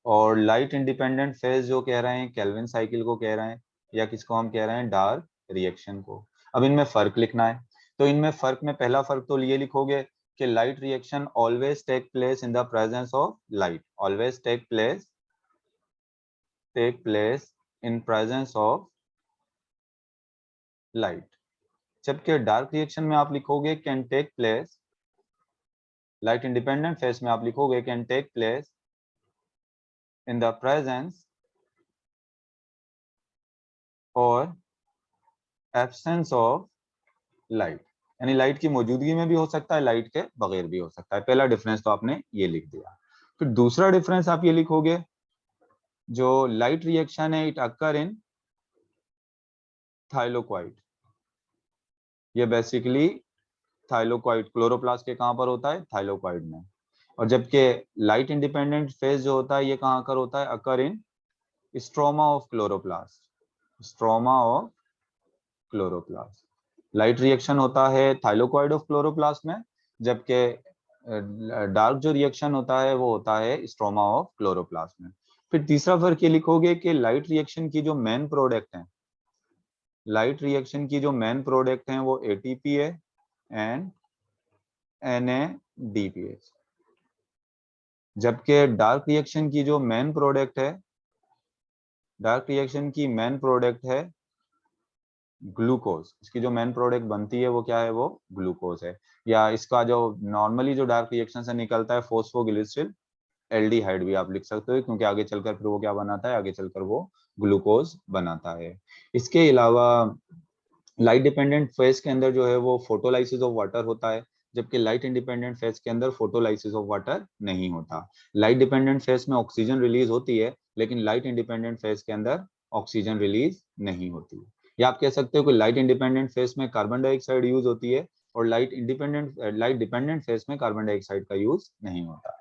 और लाइट इंडिपेंडेंट फेज जो कह रहे हैं केल्विन साइकिल को कह रहे हैं, या किसको हम कह रहे हैं, डार्क रिएक्शन को। अब इनमें फर्क लिखना है, तो इनमें फर्क में पहला फर्क तो ये लिखोगे कि light reaction always take place in the presence of light, always take place in presence of light. जबकि डार्क रिएक्शन में आप लिखोगे can take place, light independent phase में आप लिखोगे can take place in the presence और absence of light, यानी light की मौजूदगी में भी हो सकता है, लाइट के बगैर भी हो सकता है। पहला डिफरेंस तो आपने ये लिख दिया। फिर दूसरा डिफरेंस आप ये लिखोगे, जो लाइट रिएक्शन है इट अकर इन थाइलोक्वाइट, ये बेसिकली थाइलोक्वाइट क्लोरोप्लास्ट के कहां पर होता है, थाइलोक्वाइट में। और जबकि लाइट इंडिपेंडेंट फेज जो होता है ये कहां कर होता है, occur in stroma of chloroplast, stroma of chloroplast. Light reaction होता है थाइलोक्वाइड ऑफ क्लोरोप्लास्ट में, जबकि डार्क जो रिएक्शन होता है वो होता है स्ट्रोमा ऑफ क्लोरोप्लास्ट में। फिर तीसरा फर्क ये लिखोगे कि लाइट रिएक्शन की जो मेन प्रोडक्ट है, लाइट रिएक्शन की जो मेन प्रोडक्ट है वो एटीपी है एंड NADPH, जबकि डार्क रिएक्शन की जो मेन प्रोडक्ट है, डार्क रिएक्शन की मेन प्रोडक्ट है ग्लूकोज। इसकी जो मेन प्रोडक्ट बनती है वो क्या है, वो ग्लूकोज है। या इसका जो नॉर्मली जो डार्क रिएक्शन से निकलता है फोस्फोग्लिसरल एल्डिहाइड भी आप लिख सकते हो, क्योंकि आगे चलकर फिर वो क्या बनाता है, आगे चलकर वो ग्लूकोज बनाता है। इसके अलावा लाइट डिपेंडेंट फेज के अंदर जो है वो फोटोलाइसिस ऑफ वाटर होता है, जबकि लाइट इंडिपेंडेंट फेज के अंदर फोटोलाइसिस ऑफ वाटर नहीं होता। लाइट डिपेंडेंट फेज में ऑक्सीजन रिलीज होती है, लेकिन लाइट इंडिपेंडेंट फेज के अंदर ऑक्सीजन रिलीज नहीं होती। या आप कह सकते हो कि लाइट इंडिपेंडेंट फेज में कार्बन डाइऑक्साइड यूज होती है, और लाइट डिपेंडेंट फेज में कार्बन डाइऑक्साइड का यूज नहीं होता।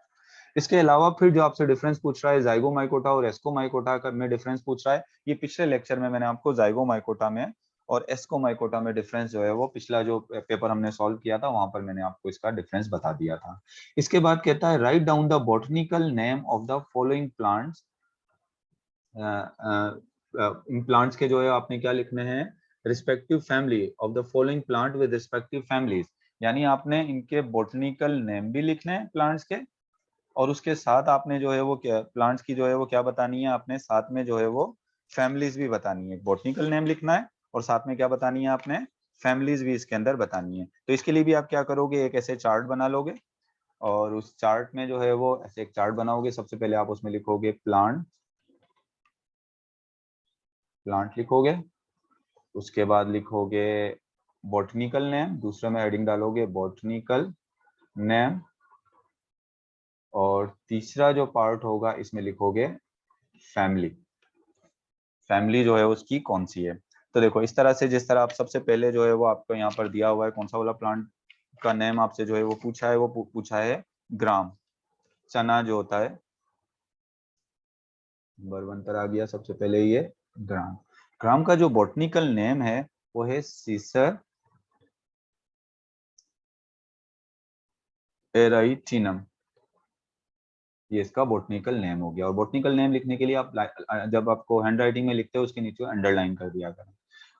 इसके अलावा फिर जो आपसे डिफरेंस पूछ रहा है जाइगोमाइकोटा और एस्कोमाइकोटा का में डिफरेंस पूछ रहा है, ये पिछले लेक्चर में मैंने आपको जाइगोमाइकोटा में और एस्कोमाइकोटा में डिफरेंस जो है वो पिछला जो पेपर हमने सॉल्व किया था वहां पर मैंने आपको इसका डिफरेंस बता दिया था। इसके बाद कहता है write down the botanical name of the following plants. In plants के जो है आपने क्या लिखने हैं, respective family of the following plant with respective families, यानी आपने इनके बॉटनिकल नेम भी लिखने हैं प्लांट्स के, और उसके साथ आपने जो है वो क्या प्लांट्स की जो है वो क्या बतानी है, आपने साथ में जो है वो फैमिलीज भी बतानी है। बॉटनिकल नेम लिखना है और साथ में क्या बतानी है आपने, फैमिलीज भी इसके अंदर बतानी है। तो इसके लिए भी आप क्या करोगे, एक ऐसे चार्ट बना लोगे और उस चार्ट में जो है वो ऐसे एक चार्ट बनाओगे। सबसे पहले आप उसमें लिखोगे प्लांट लिखोगे, उसके बाद लिखोगे बॉटनिकल नेम, दूसरे में हेडिंग डालोगे बॉटनिकल नेम, और तीसरा जो पार्ट होगा इसमें लिखोगे फैमिली जो है उसकी कौन सी है। तो देखो इस तरह से, जिस तरह आप सबसे पहले जो है वो आपको यहाँ पर दिया हुआ है कौन सा वाला प्लांट का नेम आपसे जो है वो पूछा है, वो पूछा है ग्राम, चना जो होता है, नंबर 1 पर आ गया सबसे पहले ये ग्राम। ग्राम का जो बॉटनिकल नेम है वो है सीसर एराइटिनम, ये इसका बॉटनिकल नेम हो गया। और बॉटनिकल नेम लिखने के लिए आप जब आपको हैंड राइटिंग में लिखते हो उसके नीचे अंडरलाइन कर दिया करें।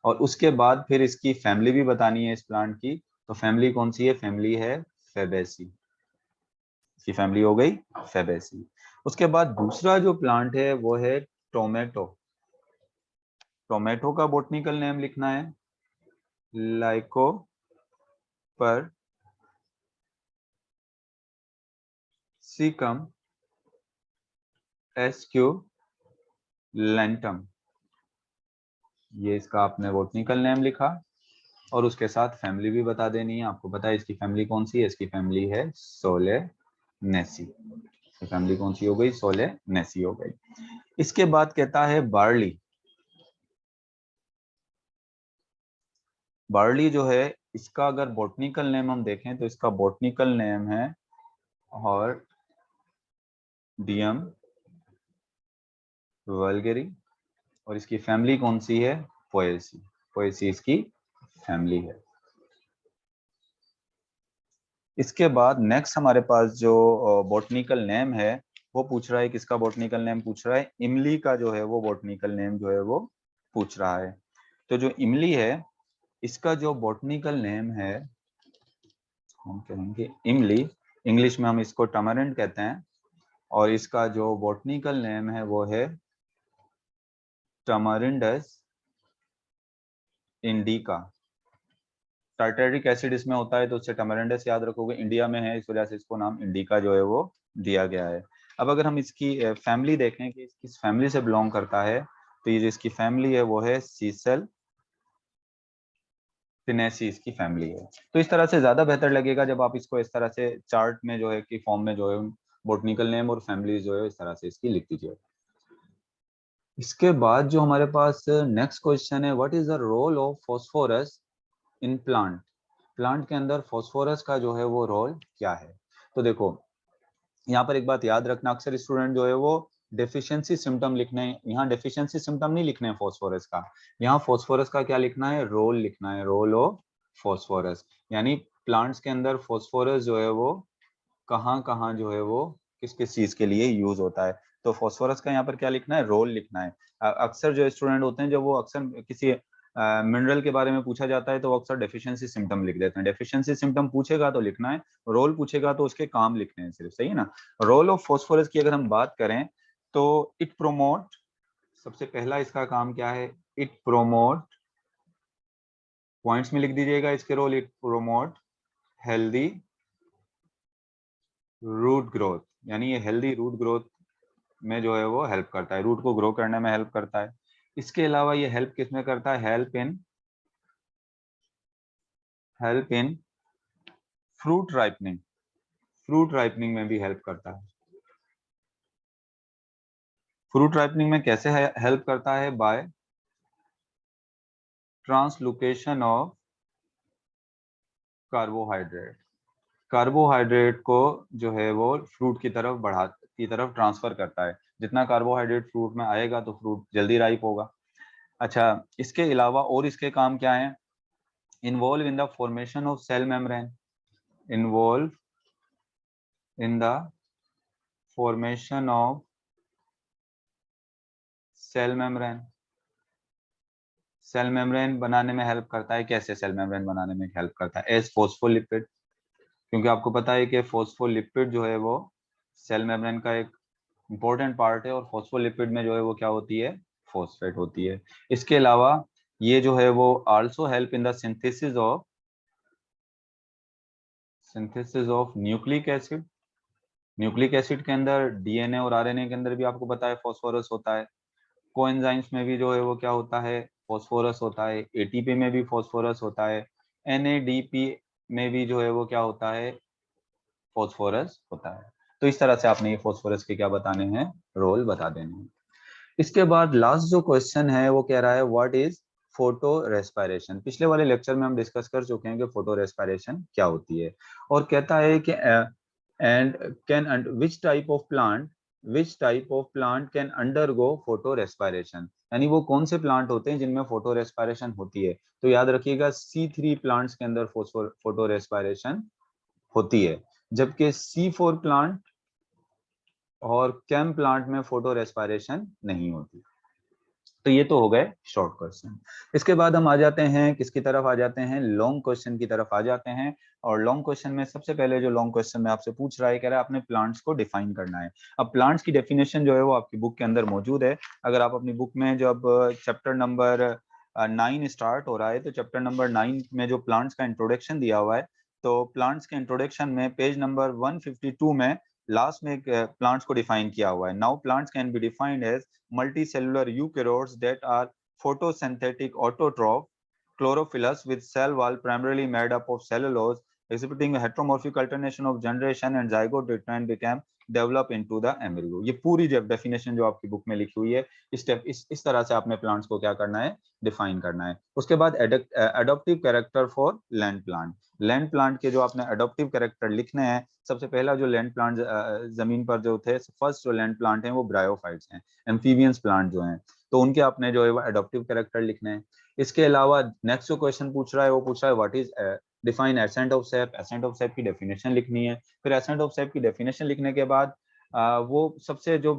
और उसके बाद फिर इसकी फैमिली भी बतानी है इस प्लांट की। तो फैमिली कौन सी है, फैमिली है फेबेसी, इसकी फैमिली हो गई फेबेसी। उसके बाद दूसरा जो प्लांट है वो है टोमेटो। टोमेटो का बॉटनिकल नेम लिखना है लाइको पर सिकम एस्क्यू लेंटम, ये इसका आपने बॉटनिकल नेम लिखा और उसके साथ फैमिली भी बता देनी है। आपको पता है इसकी फैमिली कौन सी है, इसकी फैमिली है सोलेनेसी। फैमिली कौन सी हो गई, सोलेनेसी हो गई। इसके बाद कहता है बार्ली। बार्ली जो है इसका अगर बॉटनिकल नेम हम देखें तो इसका बॉटनिकल नेम है और डियम वल्गेरी, और इसकी फैमिली कौन सी है, पोएसी। पोएसी इसकी फैमिली है। इसके बाद नेक्स्ट हमारे पास जो बॉटनिकल नेम है वो पूछ रहा है, किसका बॉटनिकल नेम पूछ रहा है, इमली का जो है वो बॉटनिकल नेम जो है वो पूछ रहा है। तो जो इमली है इसका जो बॉटनिकल नेम है हम कहेंगे इमली, इंग्लिश में हम इसको टमरिंड कहते हैं, और इसका जो बॉटनिकल नेम है वो है टमरिंडस इंडिका। टार्टेरिक एसिड इसमें होता है तो उससे टमरिंडस याद रखोगे, इंडिया में है इस वजह से इसको नाम इंडिका जो है वो दिया गया है। अब अगर हम इसकी फैमिली देखें कि किस फैमिली से बिलोंग करता है, तो ये जो इसकी फैमिली है वो है सीसल पिनेसी, इसकी फैमिली है। तो इस तरह से ज्यादा बेहतर लगेगा जब आप इसको इस तरह से चार्ट में जो है कि फॉर्म में जो है बॉटनिकल नेम और फैमिली जो है इस तरह से इसकी लिख दीजिए। इसके बाद जो हमारे पास नेक्स्ट क्वेश्चन है, what is the role of phosphorus in plant. Plant के अंदर फॉस्फोरस का जो है वो रोल क्या है। तो देखो यहाँ पर एक बात याद रखना, अक्सर स्टूडेंट जो है वो डेफिशिएंसी सिम्टम लिखने, यहाँ डेफिशिएंसी सिम्टम नहीं लिखने हैं फॉस्फोरस का, यहाँ फॉस्फोरस का क्या लिखना है, रोल लिखना है, रोल ऑफ फॉस्फोरस। यानी प्लांट्स के अंदर फॉस्फोरस जो है वो कहाँ कहाँ जो है वो किस किस चीज के लिए यूज होता है। तो फॉस्फोरस का यहाँ पर क्या लिखना है, रोल लिखना है। अक्सर जो स्टूडेंट होते हैं जब वो अक्सर किसी मिनरल के बारे में पूछा जाता है तो वो अक्सर डेफिशिएंसी सिम्टम लिख देते हैं। डेफिशिएंसी सिम्टम पूछेगा तो लिखना है, रोल पूछेगा तो उसके काम लिखने हैं सिर्फ, सही है ना। रोल ऑफ फॉस्फोरस की अगर हम बात करें तो इट प्रोमोट, सबसे पहला इसका काम क्या है, इट प्रोमोट, पॉइंट्स में लिख दीजिएगा इसके role, it promote healthy root growth, यानी ये हेल्दी रूट ग्रोथ में जो है वो हेल्प करता है, रूट को ग्रो करने में हेल्प करता है। इसके अलावा ये हेल्प किस में करता है, help in fruit ripening, fruit ripening में भी हेल्प करता है। फ्रूट राइपनिंग में कैसे हेल्प करता है, by translocation of carbohydrate, carbohydrate को जो है वो फ्रूट की तरफ ट्रांसफर करता है। जितना कार्बोहाइड्रेट फ्रूट में आएगा तो फ्रूट जल्दी राइप होगा। अच्छा, इसके अलावा और इसके काम क्या हैं? Involve in the formation of cell membrane, involve in the formation of cell membrane, cell membrane बनाने में हेल्प करता है। कैसे सेल मेम्ब्रेन बनाने में हेल्प करता है? एज फॉस्फोलिपिड, क्योंकि आपको पता है कि फॉस्फोलिपिड जो है वो सेल मेम्ब्रेन का एक इंपॉर्टेंट पार्ट है, और फॉस्फोलिपिड में जो है वो क्या होती है? फॉस्फेट होती है। इसके अलावा ये जो है वो also help in the synthesis of nucleic acid. Nucleic acid के अंदर डीएनए और आरएनए के अंदर भी आपको पता है फॉस्फोरस होता है। कोएंजाइम्स में भी जो है वो क्या होता है? फॉस्फोरस होता है। एटीपी में भी फॉस्फोरस होता है। एनएडीपी में भी जो है वो क्या होता है? फॉस्फोरस होता है। तो इस तरह से आपने ये फॉस्फोरस के क्या बताने हैं? रोल बता देने हैं। इसके बाद लास्ट जो क्वेश्चन है वो कह रहा है व्हाट इज फोटो रेस्पिरेशन। पिछले वाले लेक्चर में हम डिस्कस कर चुके हैं कि फोटो रेस्पिरेशन क्या होती है, और कहता है कि and can which type of plant can undergo photo respiration, यानी वो कौन से प्लांट होते हैं जिनमें फोटो रेस्पिरेशन होती है। तो याद रखिएगा C3 प्लांट्स के अंदर फोटो रेस्पिरेशन होती है, जबकि C4 प्लांट और कैम प्लांट में फोटो रेस्पिरेशन नहीं होती। तो ये तो हो गए शॉर्ट क्वेश्चन। इसके बाद हम आ जाते हैं किसकी तरफ? आ जाते हैं लॉन्ग क्वेश्चन की तरफ आ जाते हैं। और लॉन्ग क्वेश्चन में सबसे पहले जो लॉन्ग क्वेश्चन में आपसे पूछ रहा है, कह रहा है आपने प्लांट्स को डिफाइन करना है। अब प्लांट्स की डेफिनेशन जो है वो आपकी बुक के अंदर मौजूद है। अगर आप अपनी बुक में जब चैप्टर नंबर 9 स्टार्ट हो रहा है, तो चैप्टर नंबर 9 में जो प्लांट्स का इंट्रोडक्शन दिया हुआ है, तो प्लांट्स के इंट्रोडक्शन में पेज नंबर 152 में लास्ट में प्लांट्स को डिफाइन किया हुआ है। Now plants can be defined as multicellular eukaryotes that are photosynthetic autotroph chlorophyllus with cell wall primarily made up of cellulose exhibiting a heteromorphic alternation of generation and zygote return became develop into the embryo। ये पूरी definition जो आपकी book में लिखी हुई है, इस तरह से आपने प्लांट्स को क्या करना है? डिफाइन करना है। उसके बाद adaptive character for land plant. Land plant के जो आपने एडोप्टिव कैरेक्टर लिखने हैं, सबसे पहला जो लैंड प्लांट जमीन पर जो थे, फर्स्ट जो लैंड प्लांट हैं वो ब्रायोफाइट्स हैं, एम्फीबियंस प्लांट जो हैं, तो उनके आपने जो है वो एडोप्टिव कैरेक्टर लिखने हैं। इसके अलावा नेक्स्ट जो क्वेश्चन पूछ रहा है वो पूछ रहा है what is define ascent of sap. Ascent of sap की डेफिनेशन लिखनी है। फिर एसेंट ऑफ सेप की डेफिनेशन लिखने के बाद वो सबसे जो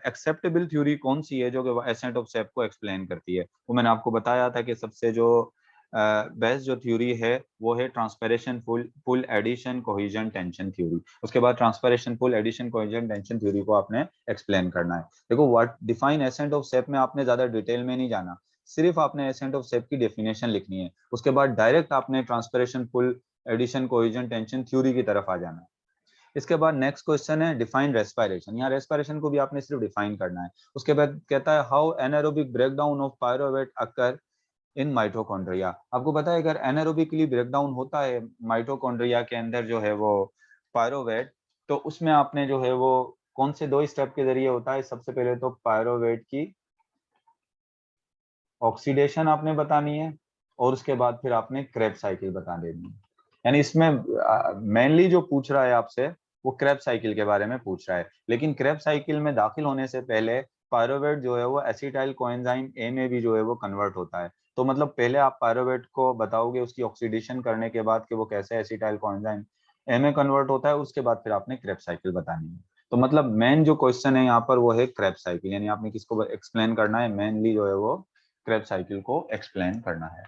एक्सेप्टेबल थ्योरी कौन सी है जो कि एसेंट ऑफ सेप को एक्सप्लेन करती है, वो मैंने आपको बताया था कि सबसे जो बेस्ट जो थ्योरी है वो है ट्रांसपैरेशन पुल एडिशन कोहेजन टेंशन थ्योरी। उसके बाद ट्रांसपैरेशन पुल एडिशन कोहेजन टेंशन थ्योरी को आपने एक्सप्लेन करना है। देखो व्हाट डिफाइन एसेंट ऑफ सेप में आपने ज्यादा डिटेल में नहीं जाना, सिर्फ आपने एसेंट ऑफ सेप की डेफिनेशन लिखनी है। उसके बाद डायरेक्ट आपने ट्रांसपैरेशन पुल एडिशन कोहेजन टेंशन थ्योरी की तरफ आ जाना है। इसके बाद नेक्स्ट क्वेश्चन है डिफाइन रेस्पिरेशन। यहाँ रेस्पिरेशन को भी आपने सिर्फ डिफाइन करना है। उसके बाद कहता है how anaerobic breakdown of pyruvate occur in mitochondria. आपको पता है अगर एनारोबिकली ब्रेकडाउन होता है माइटोकॉन्ड्रिया के अंदर जो है वो पायरोवेट, तो उसमें आपने जो है वो कौन से दो स्टेप के जरिए होता है? सबसे पहले तो पायरोवेट की ऑक्सीडेशन आपने बतानी है, और उसके बाद फिर आपने क्रेब साइकिल बता देनी है। यानी इसमें मेनली जो पूछ रहा है आपसे वो क्रेब साइकिल के बारे में पूछ रहा है, लेकिन क्रेब साइकिल में दाखिल होने से पहले पायरोवेट जो है वो एसिटाइल कोएंजाइम ए में भी जो है वो कन्वर्ट होता है। तो मतलब पहले आप पायरोवेट को बताओगे उसकी ऑक्सीडेशन करने के बाद कि वो कैसे एसिटाइल कोएंजाइम ए में कन्वर्ट होता है, उसके बाद फिर आपने क्रेब साइकिल बतानी है। तो मतलब मेन जो क्वेश्चन है यहाँ पर वो है क्रेब साइकिल, यानी आपने किसको एक्सप्लेन करना है? मेनली जो है वो क्रेब साइकिल को एक्सप्लेन करना है।